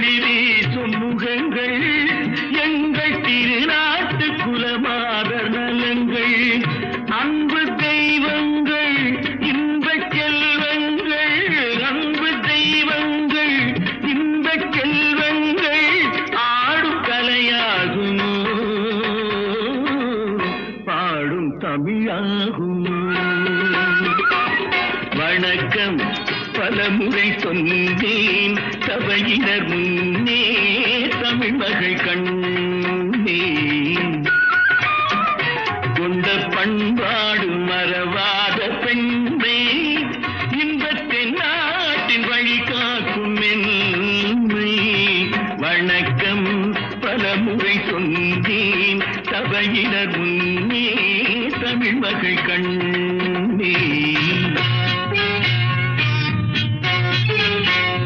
ஒளி வீசும் முகங்கள் எங்கள் திருநாட்டு குலமாதர் நலங்கள் அன்பு தெய்வங்கள் இன்பச் செல்வங்கள் அன்பு தெய்வங்கள் இன்பச் செல்வங்கள் ஆடும் கலையாகுமோ பாடும் தமிழாகுமோ வணக்கம் பலமுறை சொன்னேன் சபையினர் முன்னே தமிழ் மகள் கண்ணே கொண்ட பண்பாடு மறவாத பெண்ணே இன்பத்தை நாட்டின் வழி காக்கும் மென்மை வணக்கம் பலமுறை சொன்னேன் சபையினர் முன்னே தமிழ் மகள் கண்ணே